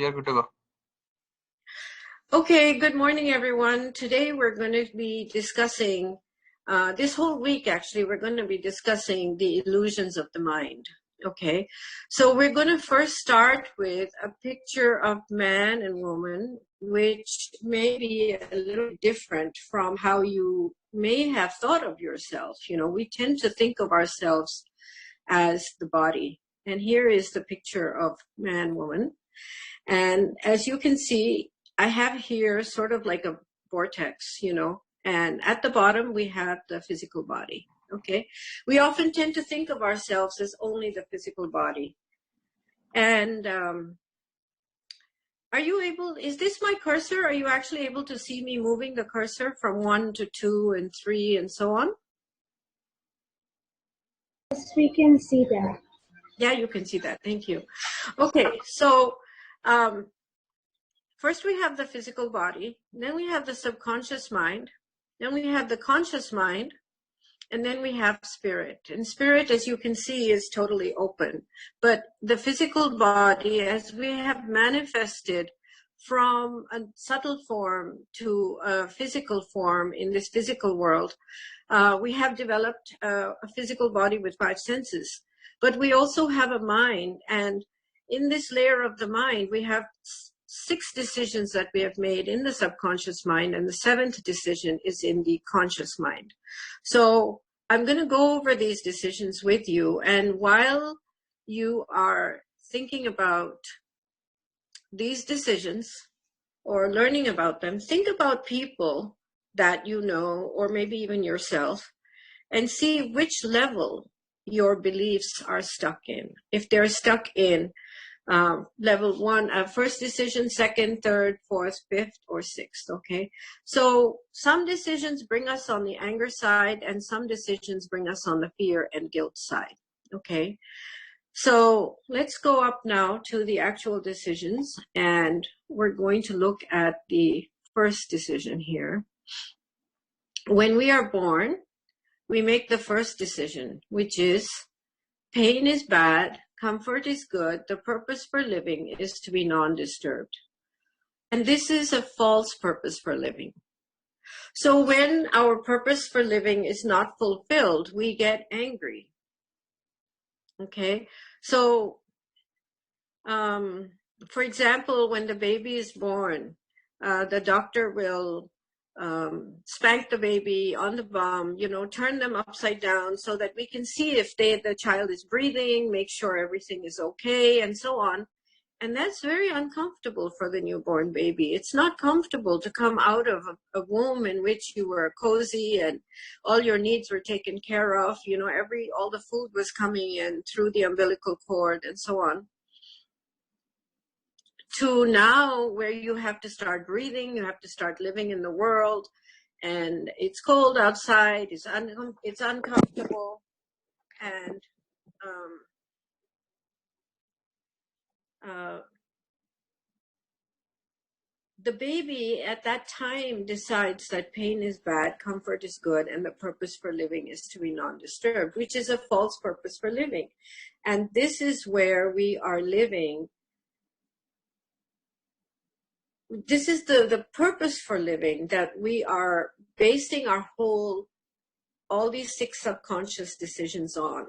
We are good to go. Okay, good morning, everyone. Today we're going to be discussing, this whole week actually, we're going to be discussing the illusions of the mind. Okay, so we're going to first start with a picture of man and woman, which may be a little different from how you may have thought of yourself. You know, we tend to think of ourselves as the body. And here is the picture of man, woman. And as you can see, I have here sort of like a vortex, you know, and at the bottom we have the physical body, okay? We often tend to think of ourselves as only the physical body. And are you able, is this my cursor? Are you actually able to see me moving the cursor from 1 to 2 and 3 and so on? Yes, we can see that. Yeah, you can see that. Thank you. Okay, so first we have the physical body, then we have the subconscious mind, then we have the conscious mind, and then we have spirit. And spirit, as you can see, is totally open. But the physical body, as we have manifested from a subtle form to a physical form in this physical world, we have developed a physical body with 5 senses. But we also have a mind, and in this layer of the mind, we have 6 decisions that we have made in the subconscious mind, and the 7th decision is in the conscious mind. So I'm going to go over these decisions with you, and while you are thinking about these decisions or learning about them, think about people that you know, or maybe even yourself, and see which level your beliefs are stuck in. If they're stuck in level 1, first decision, 2nd, 3rd, 4th, 5th, or 6th, okay? So some decisions bring us on the anger side, and some decisions bring us on the fear and guilt side, okay? So let's go up now to the actual decisions, and we're going to look at the first decision here. When we are born, we make the first decision, which is pain is bad, comfort is good, the purpose for living is to be non-disturbed. And this is a false purpose for living. So when our purpose for living is not fulfilled, we get angry. Okay? So, for example, when the baby is born, the doctor will spank the baby on the bum, you know, turn them upside down so that we can see if the child is breathing, make sure everything is okay, and so on. And that's very uncomfortable for the newborn baby. It's not comfortable to come out of a womb in which you were cozy and all your needs were taken care of. You know, all the food was coming in through the umbilical cord and so on. To now where you have to start breathing, you have to start living in the world, and it's cold outside, it's uncomfortable, and the baby at that time decides that pain is bad, comfort is good, and the purpose for living is to be non-disturbed, which is a false purpose for living. And this is where we are living. This is the purpose for living that we are basing all these 6 subconscious decisions on,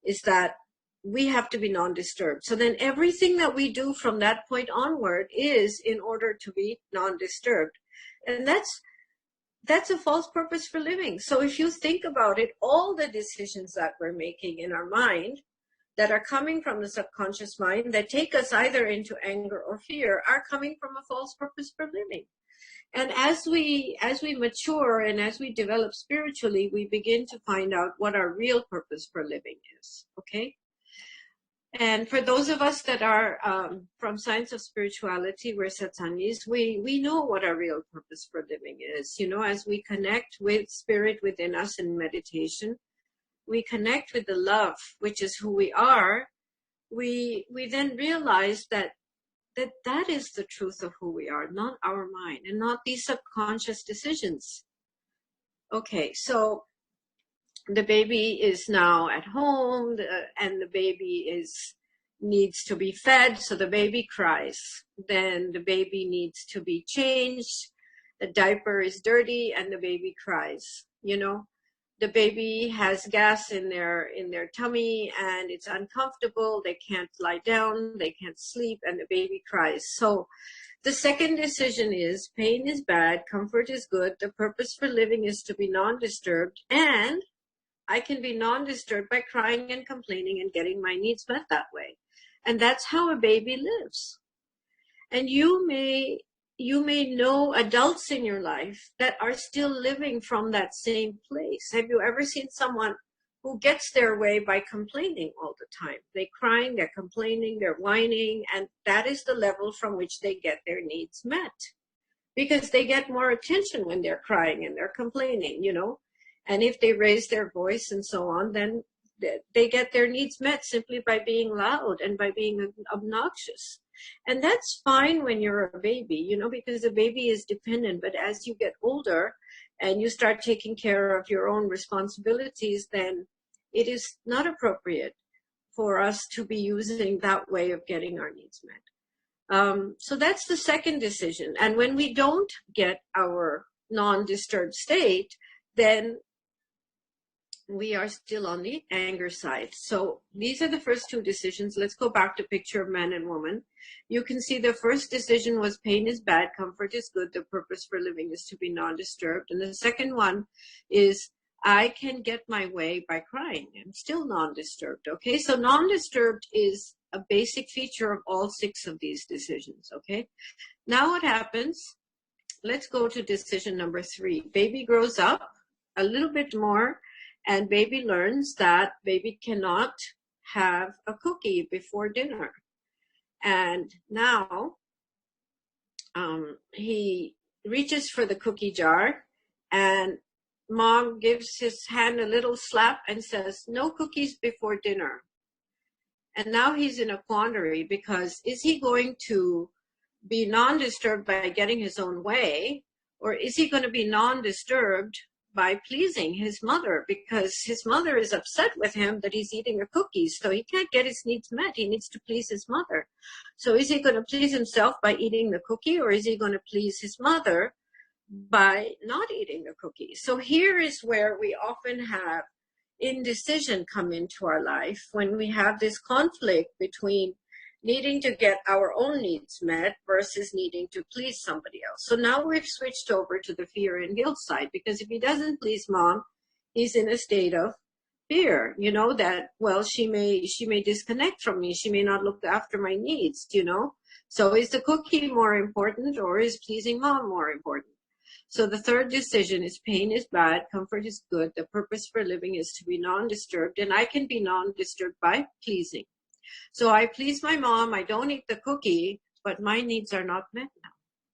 is that we have to be non-disturbed. So then everything that we do from that point onward is in order to be non-disturbed. And that's a false purpose for living. So if you think about it, all the decisions that we're making in our mind that are coming from the subconscious mind that take us either into anger or fear are coming from a false purpose for living. And as we mature and as we develop spiritually, we begin to find out what our real purpose for living is, okay? And for those of us that are from Science of Spirituality, we're Satsangis, we know what our real purpose for living is. You know, as we connect with spirit within us in meditation, we connect with the love, which is who we are, we then realize that is the truth of who we are, not our mind, and not these subconscious decisions. Okay, so the baby is now at home, and the baby is needs to be fed, so the baby cries. Then the baby needs to be changed. The diaper is dirty and the baby cries. The baby has gas in their tummy and it's uncomfortable. They can't lie down, they can't sleep, and the baby cries. So the second decision is pain is bad, comfort is good. The purpose for living is to be non-disturbed, and I can be non-disturbed by crying and complaining and getting my needs met that way. And that's how a baby lives. And you may know adults in your life that are still living from that same place. Have you ever seen someone who gets their way by complaining all the time? They're crying, they're complaining, they're whining, and that is the level from which they get their needs met. Because they get more attention when they're crying and they're complaining, And if they raise their voice and so on, then they get their needs met simply by being loud and by being obnoxious. And that's fine when you're a baby, because a baby is dependent. But as you get older and you start taking care of your own responsibilities, then it is not appropriate for us to be using that way of getting our needs met. So that's the second decision. And when we don't get our non-disturbed state, then we are still on the anger side. So these are the first two decisions. Let's go back to picture of man and woman. You can see the first decision was pain is bad, comfort is good. The purpose for living is to be non-disturbed. And the second one is I can get my way by crying. I'm still non-disturbed. Okay, so non-disturbed is a basic feature of all 6 of these decisions. Okay, now what happens? Let's go to decision number 3. Baby grows up a little bit more, and baby learns that baby cannot have a cookie before dinner. And now he reaches for the cookie jar, and mom gives his hand a little slap and says, no cookies before dinner. And now he's in a quandary, because is he going to be non-disturbed by getting his own way, or is he going to be non-disturbed by pleasing his mother, because his mother is upset with him that he's eating a cookie, so he can't get his needs met. He needs to please his mother. So is he going to please himself by eating the cookie, or is he going to please his mother by not eating the cookie? So here is where we often have indecision come into our life, when we have this conflict between needing to get our own needs met versus needing to please somebody else. So now we've switched over to the fear and guilt side, because if he doesn't please mom, he's in a state of fear, that, well, she may disconnect from me. She may not look after my needs, So is the cookie more important, or is pleasing mom more important? So the third decision is pain is bad, comfort is good. The purpose for living is to be non-disturbed, and I can be non-disturbed by pleasing. So I please my mom, I don't eat the cookie, but my needs are not met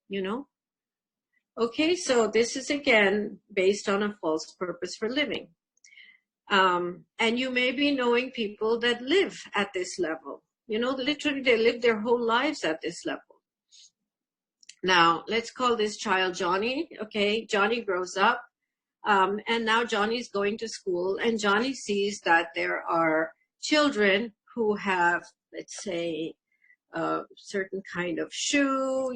now, Okay, so this is again based on a false purpose for living. And you may be knowing people that live at this level. Literally they live their whole lives at this level. Now, let's call this child Johnny. Okay, Johnny grows up, and now Johnny's going to school, and Johnny sees that there are children who have, let's say, a certain kind of shoe,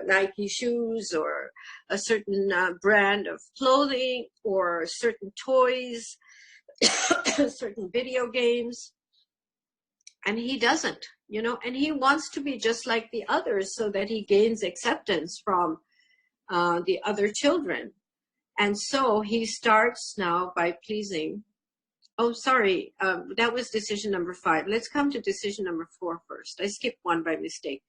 Nike shoes, or a certain brand of clothing, or certain toys, certain video games. And he doesn't, and he wants to be just like the others so that he gains acceptance from the other children. And so he starts now by pleasing. Oh, sorry, that was decision number 5. Let's come to decision number 4 first. I skipped one by mistake.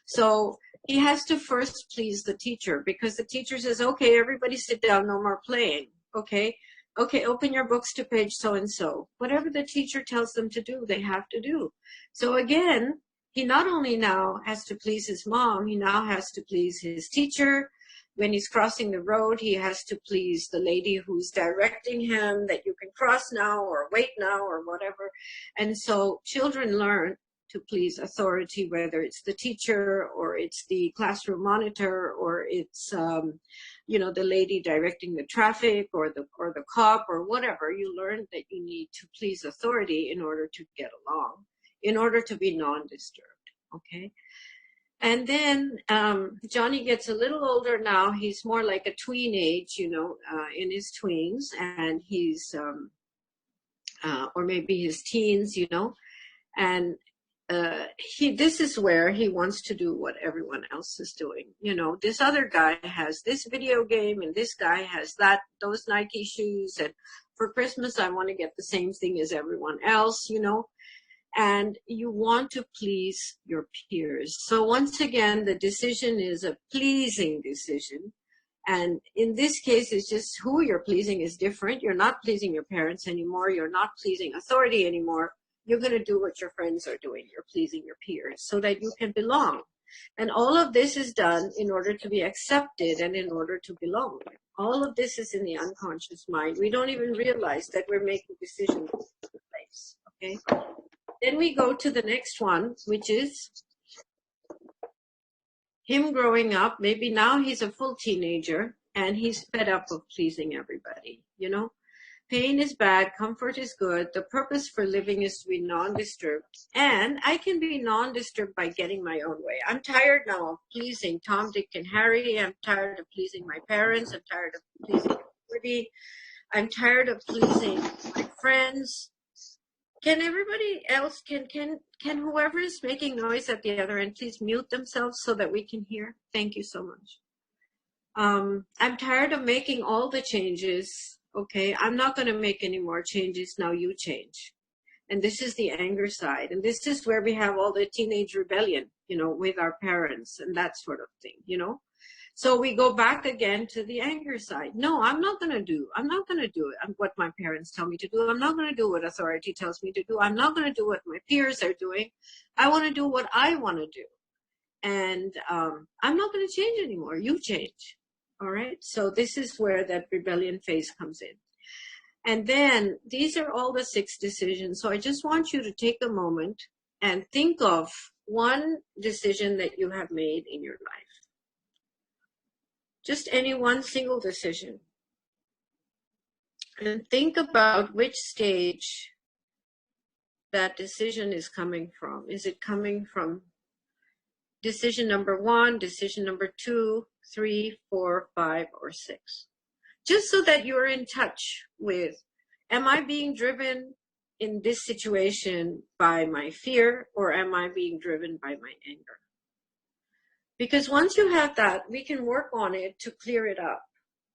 So he has to first please the teacher, because the teacher says, okay, everybody sit down, no more playing. Okay, open your books to page so-and-so. Whatever the teacher tells them to do, they have to do. So again, he not only now has to please his mom, he now has to please his teacher. When he's crossing the road, he has to please the lady who's directing him that you can cross now, or wait now, or whatever. And so children learn to please authority, whether it's the teacher, or it's the classroom monitor, or it's the lady directing the traffic, or the cop, or whatever. You learn that you need to please authority in order to get along in order to be non-disturbed, okay? And then Johnny gets a little older now. He's more like a tween age, in his tweens, and he's, or maybe his teens, and this is where he wants to do what everyone else is doing. This other guy has this video game, and this guy has those Nike shoes, and for Christmas I want to get the same thing as everyone else, and you want to please your peers. So once again, the decision is a pleasing decision. And in this case, it's just who you're pleasing is different. You're not pleasing your parents anymore. You're not pleasing authority anymore. You're going to do what your friends are doing. You're pleasing your peers so that you can belong. And all of this is done in order to be accepted and in order to belong. All of this is in the unconscious mind. We don't even realize that we're making decisions in the place, okay? Then we go to the next one, which is him growing up. Maybe now he's a full teenager and he's fed up of pleasing everybody, Pain is bad, comfort is good. The purpose for living is to be non-disturbed. And I can be non-disturbed by getting my own way. I'm tired now of pleasing Tom, Dick, and Harry. I'm tired of pleasing my parents. I'm tired of pleasing everybody. I'm tired of pleasing my friends. Can everybody else, can whoever is making noise at the other end, please mute themselves so that we can hear? Thank you so much. I'm tired of making all the changes. Okay, I'm not going to make any more changes. Now you change. And this is the anger side. And this is where we have all the teenage rebellion, with our parents and that sort of thing, So we go back again to the anger side. No, I'm not going to do what my parents tell me to do. I'm not going to do what authority tells me to do. I'm not going to do what my peers are doing. I want to do what I want to do. And I'm not going to change anymore. You change. All right. So this is where that rebellion phase comes in. And then these are all the 6 decisions. So I just want you to take a moment and think of one decision that you have made in your life. Just any one single decision. And think about which stage that decision is coming from. Is it coming from decision number 1, decision number 2, 3, 4, 5, or 6? Just so that you're in touch with, am I being driven in this situation by my fear, or am I being driven by my anger? Because once you have that, we can work on it to clear it up.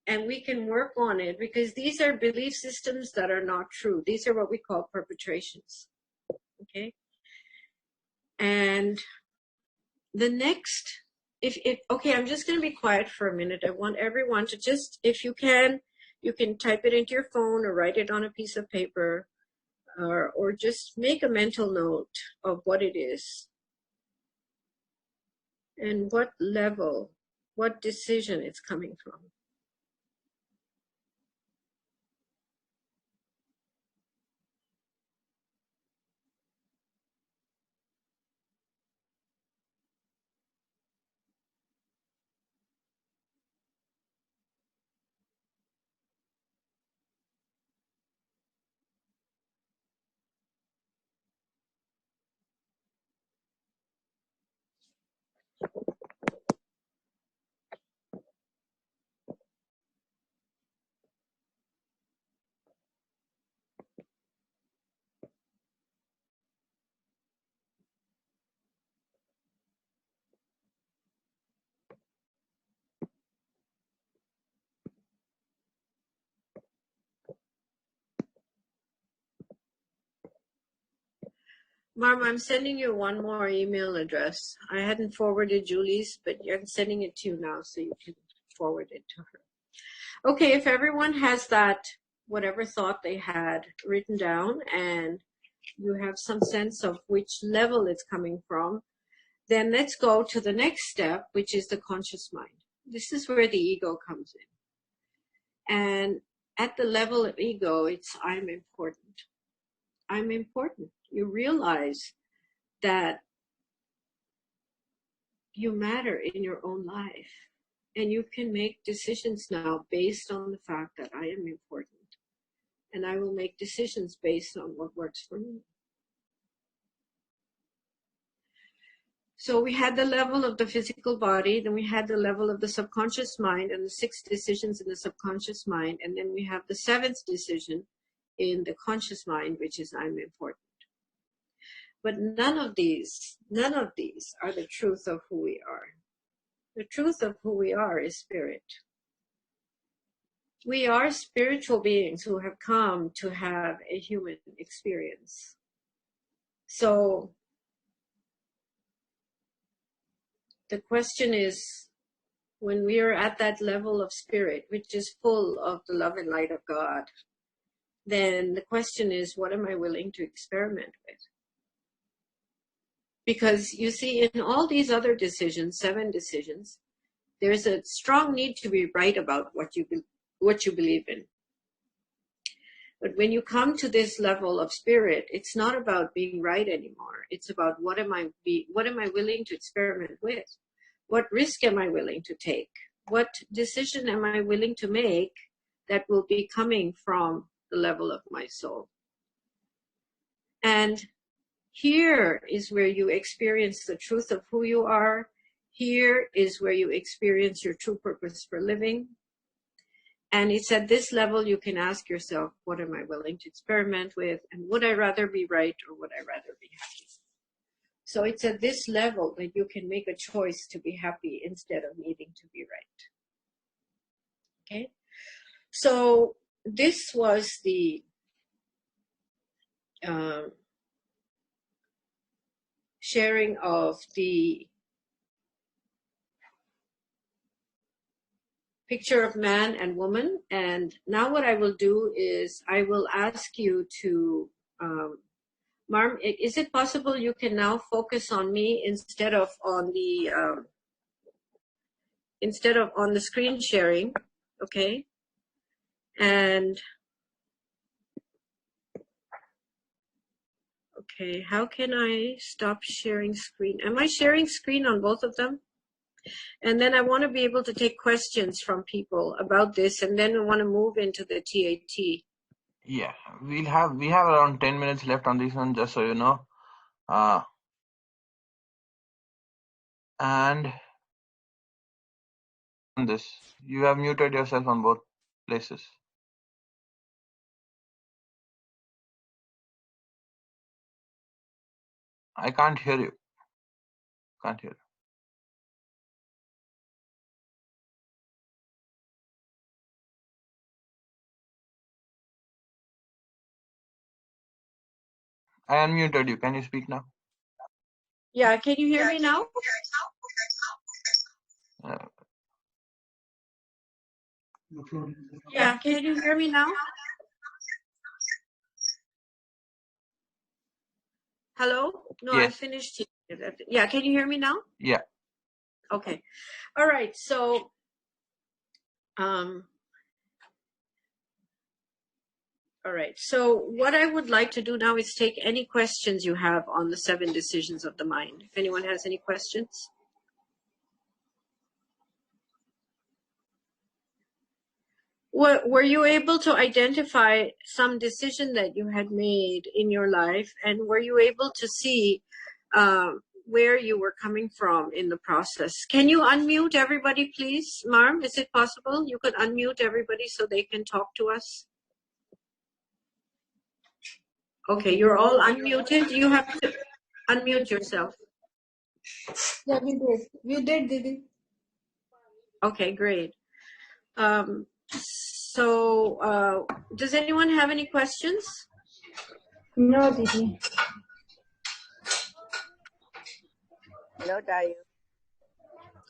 And we can work on it because these are belief systems that are not true. These are what we call perpetrations. Okay? And the next, okay, I'm just going to be quiet for a minute. I want everyone to just, if you can type it into your phone or write it on a piece of paper, or just make a mental note of what it is and what level, what decision it's coming from. Mom, I'm sending you one more email address. I hadn't forwarded Julie's, but I'm sending it to you now so you can forward it to her. Okay, if everyone has that, whatever thought they had written down, and you have some sense of which level it's coming from, then let's go to the next step, which is the conscious mind. This is where the ego comes in. And at the level of ego, it's I'm important. I'm important. You realize that you matter in your own life, and you can make decisions now based on the fact that I am important, and I will make decisions based on what works for me. So we had the level of the physical body, then we had the level of the subconscious mind and the 6 decisions in the subconscious mind, and then we have the 7th decision in the conscious mind, which is I'm important. But none of these are the truth of who we are. The truth of who we are is spirit. We are spiritual beings who have come to have a human experience. So the question is, when we are at that level of spirit, which is full of the love and light of God, then the question is, what am I willing to experiment with? Because you see, in all these other decisions, 7 decisions, there's a strong need to be right about what you believe in. But when you come to this level of spirit, it's not about being right anymore. It's about what am I willing to experiment with? What risk am I willing to take? What decision am I willing to make that will be coming from the level of my soul? And here is where you experience the truth of who you are. Here is where you experience your true purpose for living. And it's at this level you can ask yourself, what am I willing to experiment with? And would I rather be right or would I rather be happy? So it's at this level that you can make a choice to be happy instead of needing to be right. Okay? So this was the sharing of the picture of man and woman. And now what I will do is I will ask you to, Marm, is it possible you can now focus on me instead of on the screen sharing, okay? And okay, how can I stop sharing screen? Am I sharing screen on both of them? And then I want to be able to take questions from people about this, and then I want to move into the TAT. Yeah, we have around 10 minutes left on this one, just so you know. And on this, you have muted yourself on both places. I can't hear you. Can't hear you. I unmuted you. Can you speak now? Yeah, can you hear me now? Yeah, can you hear me now? Hello? No, yes. I finished. Yeah, can you hear me now? Yeah. Okay. All right. So, all right. So what I would like to do now is take any questions you have on the 7 decisions of the mind. If anyone has any questions. Were you able to identify some decision that you had made in your life, and were you able to see where you were coming from in the process? Can you unmute everybody, please, Marm? Is it possible you could unmute everybody so they can talk to us? Okay, you're all unmuted. You have to unmute yourself. Yeah, we did. We did, Didi. Okay, great. So does anyone have any questions? No, Didi. No, Dayu.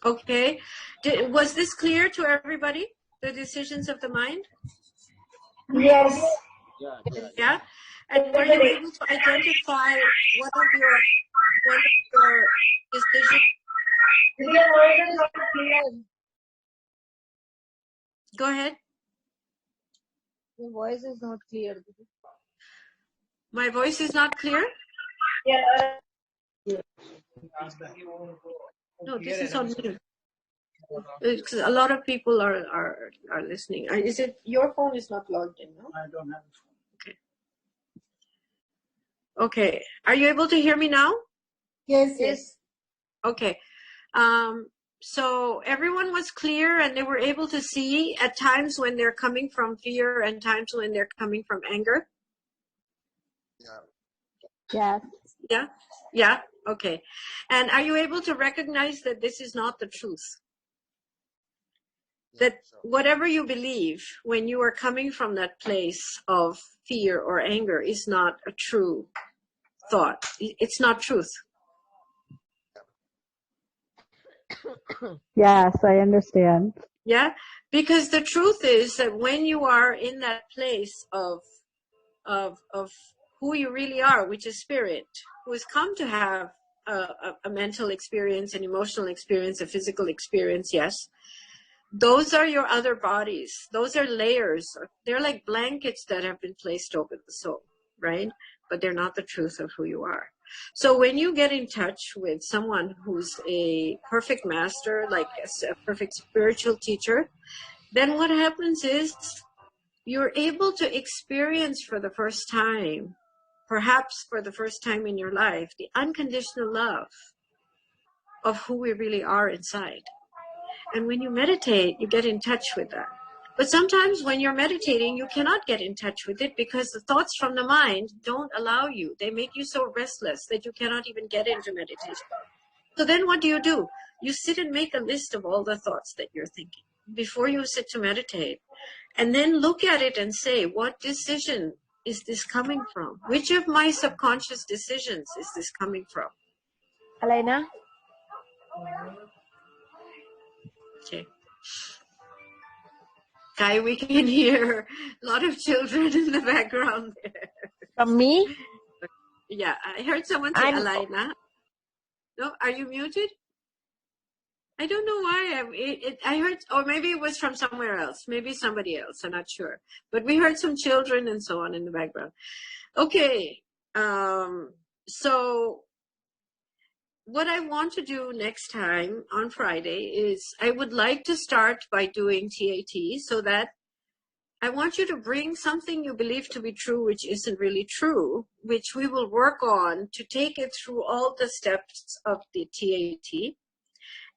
Okay. Was this clear to everybody, the decisions of the mind? Yes. Yeah? And were you able to identify one of your decisions? Didi, your voice is not clear. Go ahead. Your voice is not clear, Didi. My voice is not clear? Yeah. No, this is on mute. A lot of people are listening. Is it your phone is not logged in? No, I don't have a phone. Okay. Okay. Are you able to hear me now? Yes, yes. Okay. So everyone was clear and they were able to see at times when they're coming from fear and times when they're coming from anger? Yes. Yeah? Yeah? Okay. And are you able to recognize that this is not the truth? That whatever you believe when you are coming from that place of fear or anger is not a true thought. It's not truth. Yes, I understand. Yeah? Because the truth is that when you are in that place of who you really are, which is spirit, who has come to have a mental experience, an emotional experience, a physical experience, yes. Those are your other bodies. Those are layers. They're like blankets that have been placed over the soul, right? But they're not the truth of who you are. So when you get in touch with someone who's a perfect master, like a perfect spiritual teacher, then what happens is you're able to experience for the first time, perhaps for the first time in your life, the unconditional love of who we really are inside. And when you meditate, you get in touch with that. But sometimes when you're meditating, you cannot get in touch with it because the thoughts from the mind don't allow you. They make you so restless that you cannot even get into meditation. So then what do? You sit and make a list of all the thoughts that you're thinking before you sit to meditate. And then look at it and say, what decision is this coming from? Which of my subconscious decisions is this coming from? Alena? Okay. Kai, we can hear a lot of children in the background there. From me? Yeah, I heard someone say Alina. No, are you muted? I don't know why. I heard, or maybe it was from somewhere else. Maybe somebody else. I'm not sure. But we heard some children and so on in the background. Okay. So what I want to do next time on Friday is I would like to start by doing TAT so that I want you to bring something you believe to be true, which isn't really true, which we will work on to take it through all the steps of the TAT.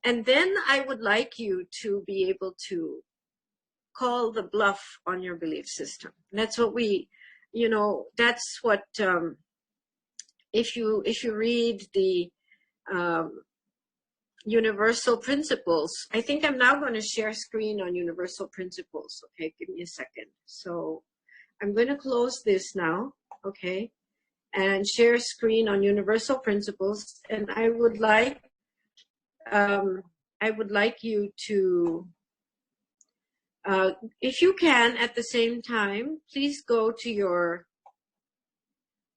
And then I would like you to be able to call the bluff on your belief system. And that's what that's what, if you read the universal principles, I think I'm now going to share screen on universal principles. Okay, give me a second. So I'm going to close this now, okay, and share screen on universal principles. And I would like you to, if you can, at the same time, please go to your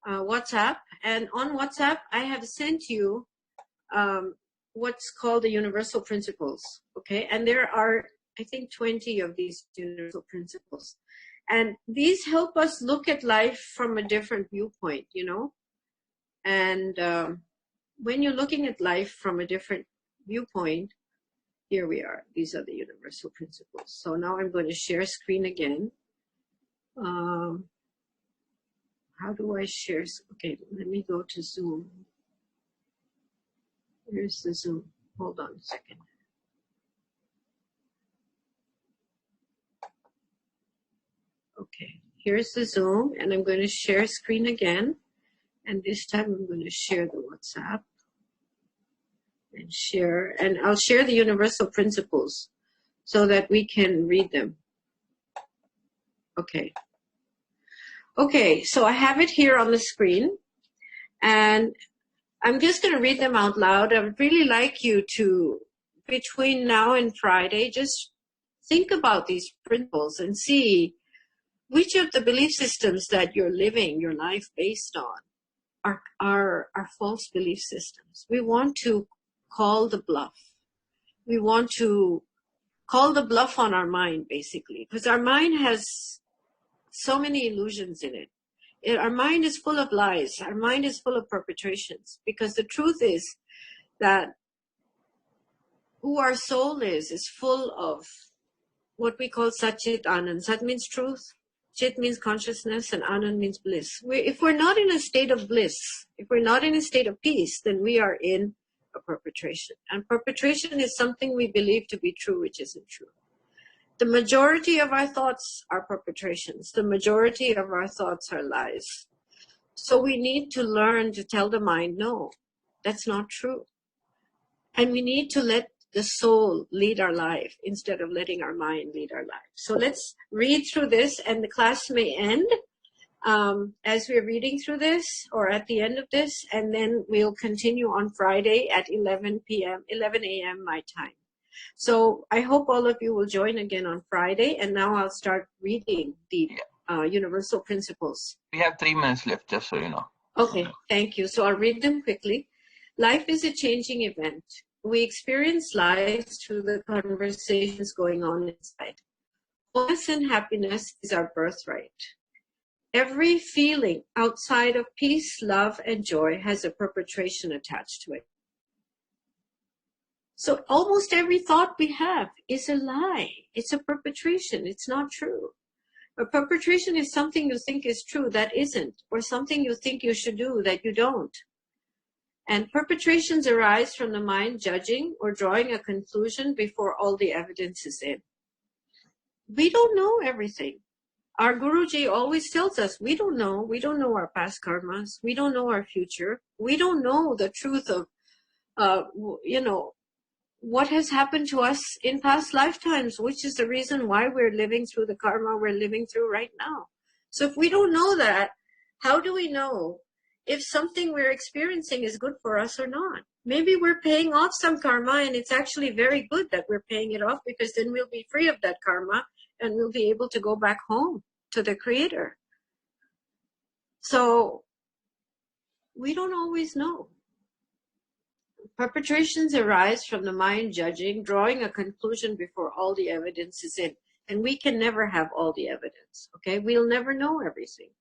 WhatsApp. And on WhatsApp, I have sent you what's called the universal principles, okay? And there are, I think, 20 of these universal principles. And these help us look at life from a different viewpoint, And when you're looking at life from a different viewpoint, here we are. These are the universal principles. So now I'm going to share screen again. How do I share? Okay, let me go to Zoom. Here's the Zoom. Hold on a second. Okay, here's the Zoom, and I'm going to share screen again. And this time I'm going to share the WhatsApp and I'll share the universal principles so that we can read them. Okay. Okay, so I have it here on the screen, and I'm just going to read them out loud. I would really like you to, between now and Friday, just think about these principles and see which of the belief systems that you're living your life based on are false belief systems. We want to call the bluff. We want to call the bluff on our mind, basically, because our mind has so many illusions in it. Our mind is full of lies. Our mind is full of perpetrations, because the truth is that who our soul is full of what we call Satchit Anand. Sat means truth, Chit means consciousness, and Anand means bliss. If we're not in a state of bliss, if we're not in a state of peace, then we are in a perpetration. And perpetration is something we believe to be true, which isn't true. The majority of our thoughts are perpetrations. The majority of our thoughts are lies. So we need to learn to tell the mind, no, that's not true. And we need to let the soul lead our life instead of letting our mind lead our life. So let's read through this, and the class may end as we're reading through this or at the end of this, and then we'll continue on Friday at 11 a.m. my time. So I hope all of you will join again on Friday, and now I'll start reading the universal principles. We have 3 minutes left, just so you know. Okay, thank you. So I'll read them quickly. Life is a changing event. We experience life through the conversations going on inside. Wholeness and happiness is our birthright. Every feeling outside of peace, love, and joy has a perpetration attached to it. So almost every thought we have is a lie. It's a perpetration. It's not true. A perpetration is something you think is true that isn't, or something you think you should do that you don't. And perpetrations arise from the mind judging or drawing a conclusion before all the evidence is in. We don't know everything. Our Guruji always tells us, we don't know. We don't know our past karmas. We don't know our future. We don't know the truth of, what has happened to us in past lifetimes, which is the reason why we're living through the karma we're living through right now. So if we don't know that, how do we know if something we're experiencing is good for us or not? Maybe we're paying off some karma, and it's actually very good that we're paying it off, because then we'll be free of that karma and we'll be able to go back home to the Creator. So we don't always know. Perpetrations arise from the mind judging, drawing a conclusion before all the evidence is in. And we can never have all the evidence, okay? We'll never know everything.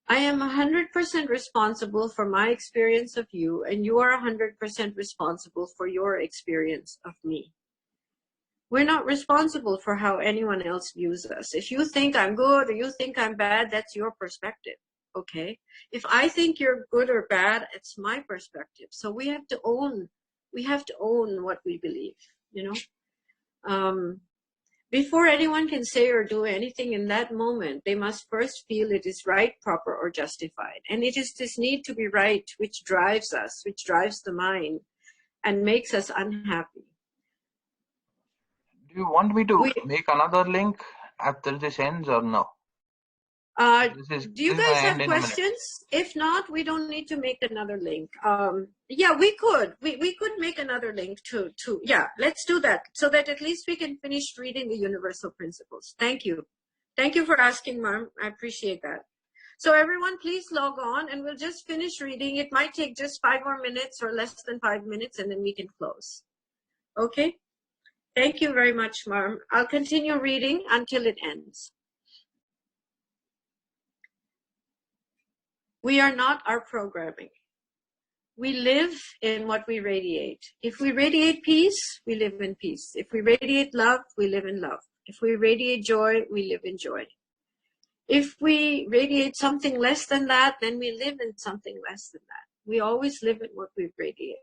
I am 100% responsible for my experience of you, and you are 100% responsible for your experience of me. We're not responsible for how anyone else views us. If you think I'm good or you think I'm bad, that's your perspective, okay? If I think you're good or bad, it's my perspective. So we have to own what we believe, Before anyone can say or do anything in that moment, they must first feel it is right, proper, or justified. And it is this need to be right which drives us, which drives the mind, and makes us unhappy. Do you want me to make another link after this ends or no? Do you guys have questions? If not, we don't need to make another link. Yeah, we could. We could make another link too. Yeah, let's do that so that at least we can finish reading the universal principles. Thank you. Thank you for asking, Mom. I appreciate that. So everyone, please log on and we'll just finish reading. It might take just 5 more minutes or less than 5 minutes, and then we can close. Okay? Thank you very much, Mom. I'll continue reading until it ends. We are not our programming. We live in what we radiate. If we radiate peace, we live in peace. If we radiate love, we live in love. If we radiate joy, we live in joy. If we radiate something less than that, then we live in something less than that. We always live in what we radiate.